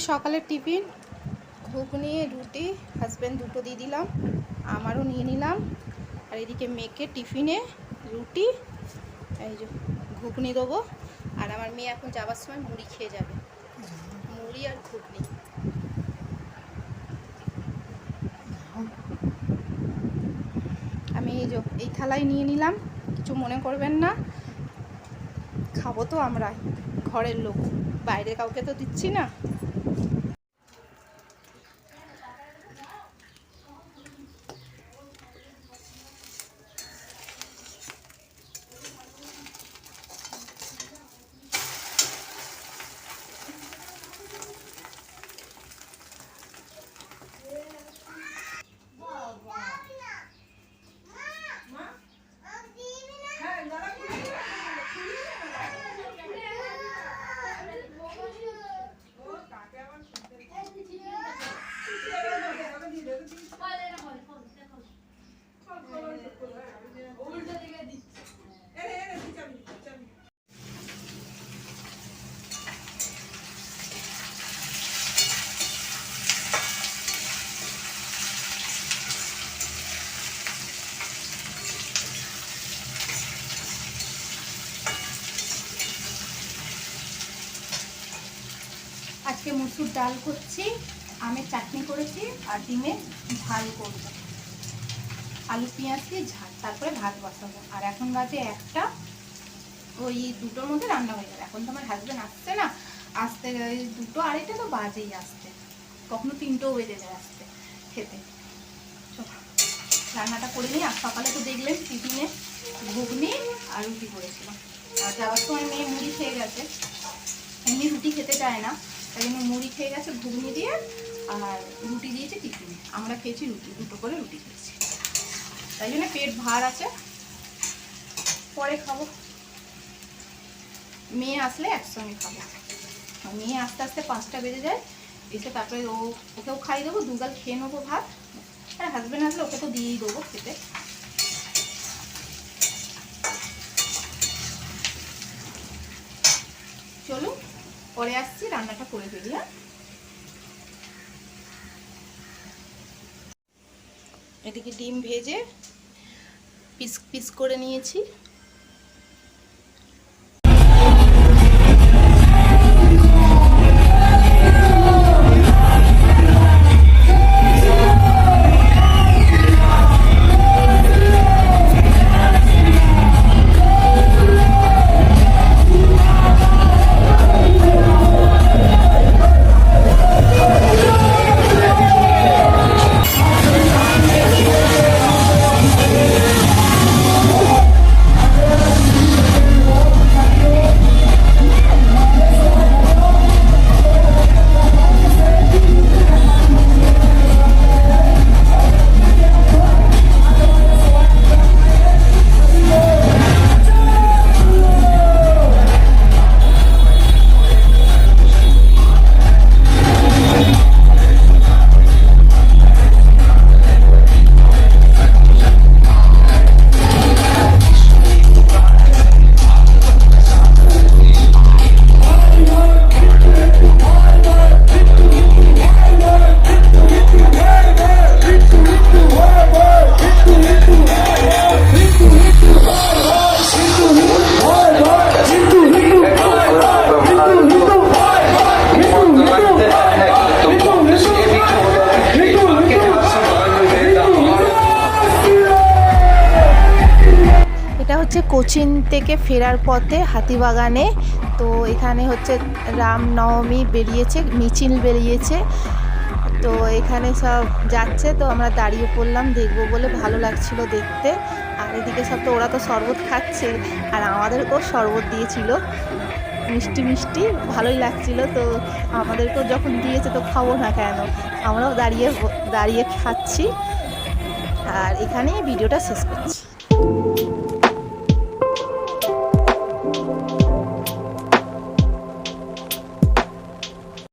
সকালের টিফিন ঘুগনি রুটি, হাজব্যান্ড দুটো দিয়ে দিলাম, আমারও নিয়ে নিলাম। আর এদিকে মেয়েকে টিফিনে রুটি, এই যে ঘুগনি দেবো। আর আমার মেয়ে এখন যাবার সময় মুড়ি খেয়ে যাবে, মুড়ি আর ঘুগনি। আমি এই থালায় নিয়ে নিলাম, কিছু মনে করবেন না, খাবো তো আমরা ঘরের লোক, বাইরে কাউকে তো দিচ্ছি না। আজকে মসুর ডাল করছি, আমের চাটনি করেছি, আর ডিমের ঝাল করব, আলু পেঁয়াজ দিয়ে ঝাল, তারপরে ভাত বসাবো। আর এখন বাজে 1টা, ওই 2টোর মধ্যে রান্না হয়ে যাবে। এখন তো আমার হাজব্যান্ড আসছে না, আসতে 2টো 2:30 তো বাজেই আসতে, কখনো 3টোও বেজে যায় আসতে খেতে। রান্নাটা করে নিই। আর সকালে তো দেখলেন টিফিনে ঘুগনি আর রুটি করেছিলাম। আর যাওয়ার সময় মেয়ে মুড়ি খেয়ে গেছে, এমনি রুটি খেতে চায় না, তাই জন্য মুড়ি খেয়ে গেছে ঘুগনি দিয়ে, আর রুটি দিয়েছে টিফিনে। আমরা খেয়েছি রুটি, 2টো করে রুটি খেয়েছি, তাই জন্য পেট ভার আছে, পরে খাবো। মেয়ে আসলে একসঙ্গে খাবো। মেয়ে আস্তে আস্তে 5টা বেজে যায়, এসে তারপরে ওকেও খাইয়ে দেবো, 2 গাল খেয়ে নেবো ভাত। আর হাজব্যান্ড আসলে ওকে তো দিয়েই দেবো খেতে। চলুন পরে আসছি, রান্নাটা করে ফেলি। এদিকে ডিম ভেজে পিস পিস করে নিয়েছি। কোচিন থেকে ফেরার পথে হাতিবাগানে, তো এখানে হচ্ছে রামনবমী বেরিয়েছে, মিছিল বেরিয়েছে, তো এখানে সব যাচ্ছে, তো আমরা দাঁড়িয়ে পড়লাম দেখবো বলে, ভালো লাগছিল দেখতে। আর এদিকে সব তো ওরা তো শরবত খাচ্ছে, আর আমাদেরকেও শরবত দিয়েছিল, মিষ্টি মিষ্টি, ভালোই লাগছিল। তো আমাদেরকেও যখন দিয়েছে তো খাবো না কেন, আমরাও দাঁড়িয়ে দাঁড়িয়ে খাচ্ছি। আর এখানেই ভিডিওটা শেষ করছি।